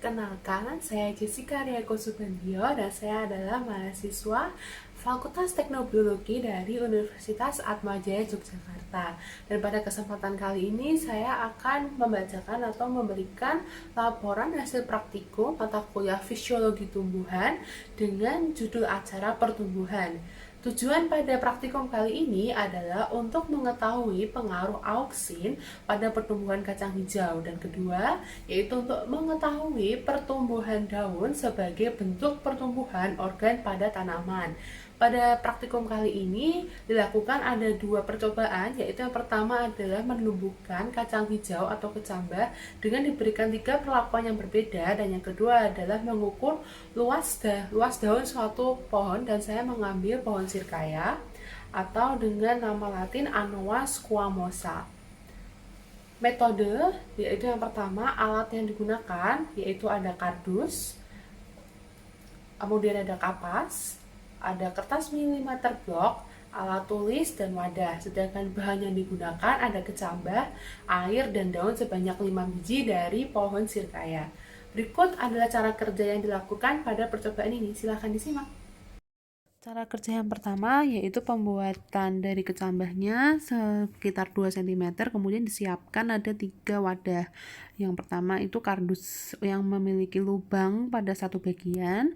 Perkenalkan, saya Jessica Riako Subandio dan saya adalah mahasiswa Fakultas Teknobiologi dari Universitas Atmajaya Yogyakarta. Dan pada kesempatan kali ini saya akan membacakan atau memberikan laporan hasil praktikum mata kuliah Fisiologi Tumbuhan dengan judul acara Pertumbuhan. Tujuan pada praktikum kali ini adalah untuk mengetahui pengaruh auksin pada pertumbuhan kacang hijau, dan kedua yaitu untuk mengetahui pertumbuhan daun sebagai bentuk pertumbuhan organ pada tanaman. Pada praktikum kali ini dilakukan ada dua percobaan, yaitu yang pertama adalah menumbuhkan kacang hijau atau kecambah dengan diberikan tiga perlakuan yang berbeda, dan yang kedua adalah mengukur luas daun suatu pohon, dan saya mengambil pohon sirkaya atau dengan nama latin Anoa squamosa. Metode yaitu yang pertama, alat yang digunakan yaitu ada kardus, kemudian ada kapas, ada kertas milimeter blok, alat tulis, dan wadah. Sedangkan bahan yang digunakan ada kecambah, air, dan daun sebanyak 5 biji dari pohon sirkaya. Berikut adalah cara kerja yang dilakukan pada percobaan ini. Silahkan disimak. Cara kerja yang pertama yaitu pembuatan dari kecambahnya sekitar 2 cm, kemudian disiapkan ada 3 wadah. Yang pertama itu kardus yang memiliki lubang pada satu bagian,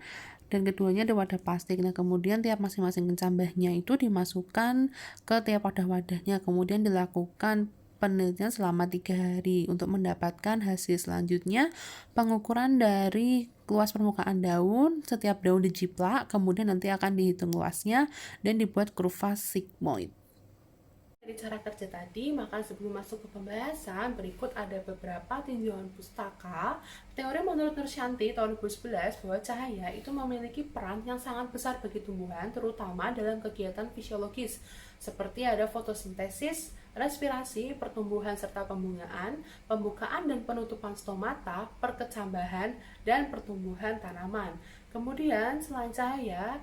dan keduanya ada wadah plastik. Nah, kemudian tiap masing-masing kecambahnya itu dimasukkan ke tiap wadah-wadahnya, kemudian dilakukan penelitian selama 3 hari untuk mendapatkan hasil selanjutnya. Pengukuran dari luas permukaan daun, setiap daun dijiplak, kemudian nanti akan dihitung luasnya dan dibuat kurva sigmoid. Dari cara kerja tadi, maka sebelum masuk ke pembahasan, berikut ada beberapa tinjauan pustaka. Teori menurut Nursianti tahun 2011 bahwa cahaya itu memiliki peran yang sangat besar bagi tumbuhan, terutama dalam kegiatan fisiologis, seperti ada fotosintesis, respirasi, pertumbuhan serta pembungaan, pembukaan dan penutupan stomata, perkecambahan, dan pertumbuhan tanaman. Kemudian, selain cahaya,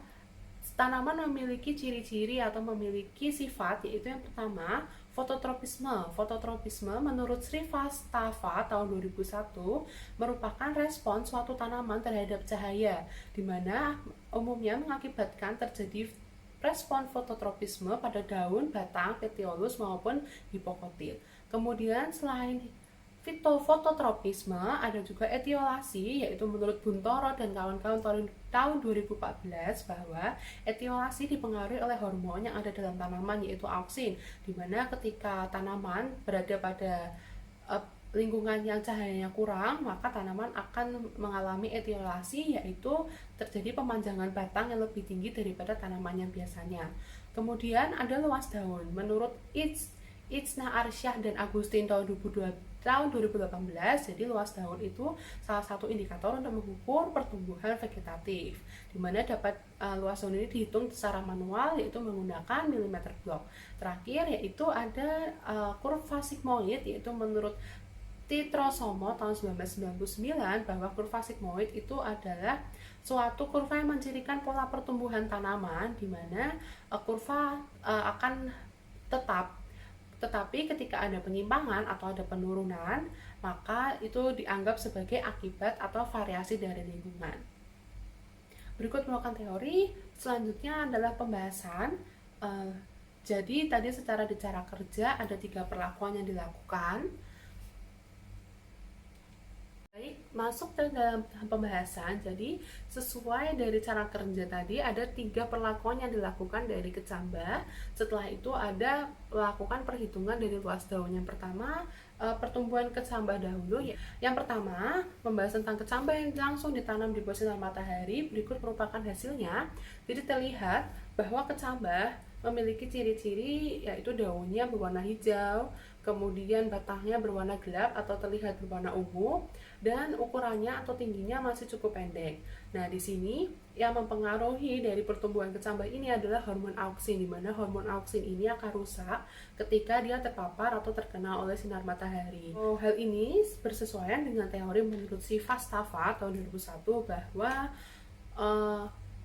tanaman memiliki ciri-ciri atau memiliki sifat, yaitu yang pertama, fototropisme. Fototropisme menurut Srivastava tahun 2001 merupakan respon suatu tanaman terhadap cahaya, di mana umumnya mengakibatkan terjadi respon fototropisme pada daun, batang, petiolus maupun hipokotil. Kemudian selain fitofototropisme, ada juga etiolasi, yaitu menurut Buntoro dan kawan-kawan tahun 2014 bahwa etiolasi dipengaruhi oleh hormon yang ada dalam tanaman, yaitu auksin, di mana ketika tanaman berada pada lingkungan yang cahayanya kurang, maka tanaman akan mengalami etiolasi, yaitu terjadi pemanjangan batang yang lebih tinggi daripada tanaman yang biasanya. Kemudian ada luas daun. Menurut Itzna Arsyah dan Agustin tahun 2018, jadi luas daun itu salah satu indikator untuk mengukur pertumbuhan vegetatif, di mana dapat luas daun ini dihitung secara manual, yaitu menggunakan milimeter blok. Terakhir yaitu ada kurva sigmoid, yaitu menurut Titrosomo tahun 1999 bahwa kurva sigmoid itu adalah suatu kurva yang mencirikan pola pertumbuhan tanaman, di mana kurva akan tetap, tetapi ketika ada penyimpangan atau ada penurunan, maka itu dianggap sebagai akibat atau variasi dari lingkungan. Berikut melakukan teori, selanjutnya adalah pembahasan. Jadi tadi secara cara kerja ada 3 perlakuan yang dilakukan. Baik, masuk ke dalam pembahasan. Jadi sesuai dari cara kerja tadi ada 3 perlakuan yang dilakukan dari kecambah. Setelah itu ada melakukan perhitungan dari luas daun. Yang pertama, pertumbuhan kecambah dahulu. Yang pertama, membahas tentang kecambah yang langsung ditanam di bawah sinar matahari. Berikut merupakan hasilnya. Jadi terlihat bahwa kecambah memiliki ciri-ciri, yaitu daunnya berwarna hijau, kemudian batangnya berwarna gelap atau terlihat berwarna ungu, dan ukurannya atau tingginya masih cukup pendek. Nah, di sini yang mempengaruhi dari pertumbuhan kecambah ini adalah hormon auksin, di mana hormon auksin ini akan rusak ketika dia terpapar atau terkena oleh sinar matahari. Hal ini bersesuaian dengan teori menurut Srivastava tahun 2001 bahwa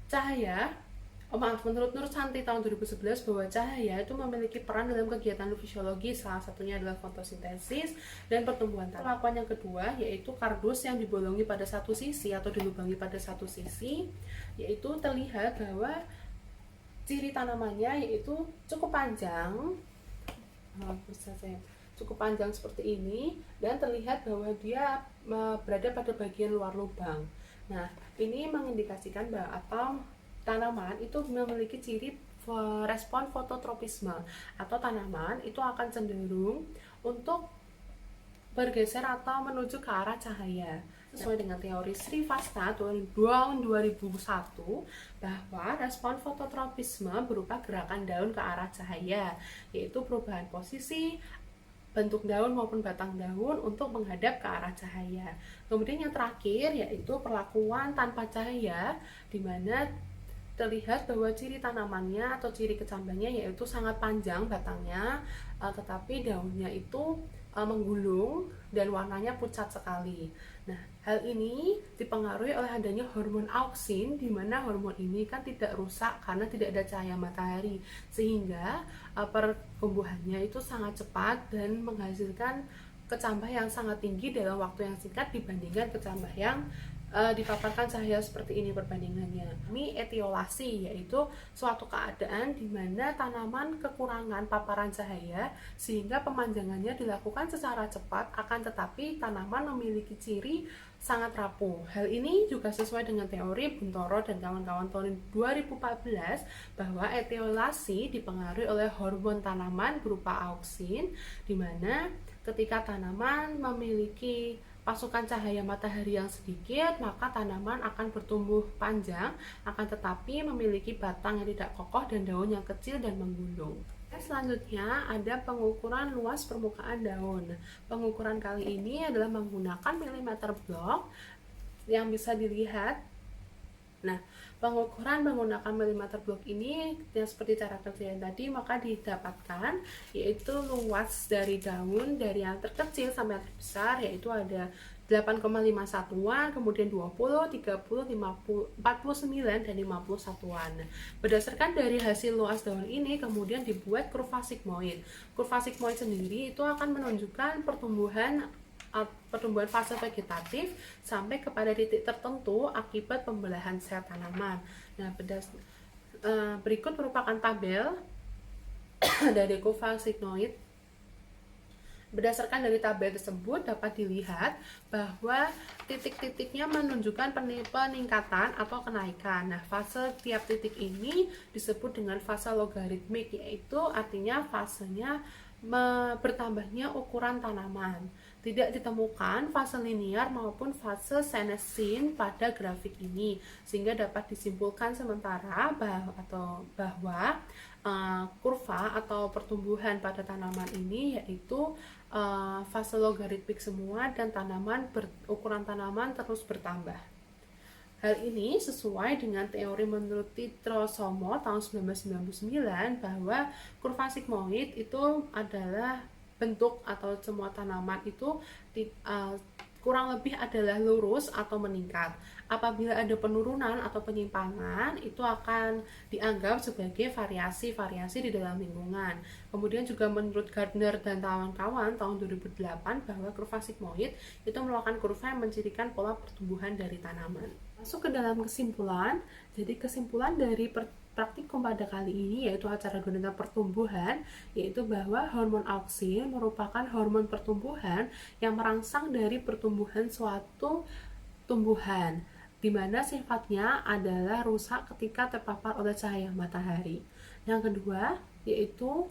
cahaya Menurut Nur Santi tahun 2011 bahwa cahaya itu memiliki peran dalam kegiatan fisiologi, salah satunya adalah fotosintesis dan pertumbuhan tanaman. Perlakuan yang kedua yaitu kardus yang dibolongi pada satu sisi atau dilubangi pada satu sisi, yaitu terlihat bahwa ciri tanamannya yaitu cukup panjang, bisa saya cukup panjang seperti ini, dan terlihat bahwa dia berada pada bagian luar lubang. Nah, ini mengindikasikan bahwa atau tanaman itu memiliki ciri respon fototropisme, atau tanaman itu akan cenderung untuk bergeser atau menuju ke arah cahaya. Sesuai dengan teori Srivastava tahun 2001 bahwa respon fototropisme berupa gerakan daun ke arah cahaya, yaitu perubahan posisi bentuk daun maupun batang daun untuk menghadap ke arah cahaya. Kemudian yang terakhir yaitu perlakuan tanpa cahaya, di mana terlihat bahwa ciri tanamannya atau ciri kecambahnya yaitu sangat panjang batangnya, tetapi daunnya itu menggulung dan warnanya pucat sekali. Nah, hal ini dipengaruhi oleh adanya hormon auksin, di mana hormon ini kan tidak rusak karena tidak ada cahaya matahari, sehingga pertumbuhannya itu sangat cepat dan menghasilkan kecambah yang sangat tinggi dalam waktu yang singkat dibandingkan kecambah yang dipaparkan cahaya seperti ini perbandingannya. Ini etiolasi, yaitu suatu keadaan di mana tanaman kekurangan paparan cahaya sehingga pemanjangannya dilakukan secara cepat, akan tetapi tanaman memiliki ciri sangat rapuh. Hal ini juga sesuai dengan teori Buntoro dan kawan-kawan tahun 2014 bahwa etiolasi dipengaruhi oleh hormon tanaman berupa auksin, di mana ketika tanaman memiliki pasukan cahaya matahari yang sedikit, maka tanaman akan bertumbuh panjang, akan tetapi memiliki batang yang tidak kokoh dan daun yang kecil dan menggulung. Selanjutnya ada pengukuran luas permukaan daun. Pengukuran kali ini adalah menggunakan milimeter blok yang bisa dilihat. Nah, pengukuran menggunakan milimeter blok ini yang seperti cara kerja yang tadi, maka didapatkan yaitu luas dari daun dari yang terkecil sampai yang terbesar, yaitu ada 8,5 satuan, kemudian 20, 30, 50, 49, dan 50 satuan. Berdasarkan dari hasil luas daun ini kemudian dibuat kurva sigmoid. Kurva sigmoid sendiri itu akan menunjukkan pertumbuhan fase vegetatif sampai kepada titik tertentu akibat pembelahan sel tanaman. Nah, berikut merupakan tabel dari kurva sigmoid. Berdasarkan dari tabel tersebut dapat dilihat bahwa titik-titiknya menunjukkan peningkatan atau kenaikan. Nah, fase tiap titik ini disebut dengan fase logaritmik, yaitu artinya fasenya bertambahnya ukuran tanaman. Tidak ditemukan fase linear maupun fase senesin pada grafik ini, sehingga dapat disimpulkan sementara bahwa kurva atau pertumbuhan pada tanaman ini yaitu fase logaritmik semua, dan ukuran tanaman terus bertambah. Hal ini sesuai dengan teori menurut Titrosomo tahun 1999 bahwa kurva sigmoid itu adalah bentuk atau semua tanaman itu kurang lebih adalah lurus atau meningkat. Apabila ada penurunan atau penyimpangan, itu akan dianggap sebagai variasi-variasi di dalam lingkungan. Kemudian juga menurut Gardner dan kawan-kawan tahun 2008 bahwa kurva sigmoid itu merupakan kurva yang mencirikan pola pertumbuhan dari tanaman. Masuk ke dalam kesimpulan. Jadi kesimpulan dari praktikum pada kali ini yaitu acara tentang pertumbuhan, yaitu bahwa hormon auksin merupakan hormon pertumbuhan yang merangsang dari pertumbuhan suatu tumbuhan, di mana sifatnya adalah rusak ketika terpapar oleh cahaya matahari. Yang kedua yaitu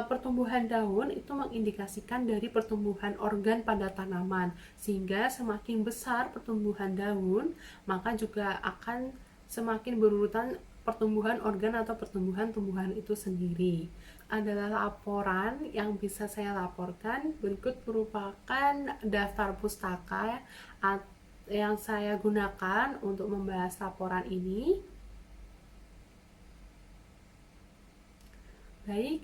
pertumbuhan daun itu mengindikasikan dari pertumbuhan organ pada tanaman, sehingga semakin besar pertumbuhan daun maka juga akan semakin berurutan pertumbuhan organ atau pertumbuhan tumbuhan itu sendiri. Adalah laporan yang bisa saya laporkan. Berikut merupakan daftar pustaka yang saya gunakan untuk membahas laporan ini. Baik,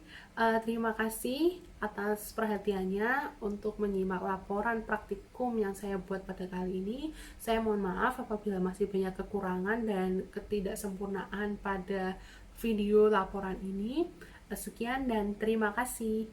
terima kasih atas perhatiannya untuk menyimak laporan praktikum yang saya buat pada kali ini. Saya mohon maaf apabila masih banyak kekurangan dan ketidaksempurnaan pada video laporan ini. Sekian dan terima kasih.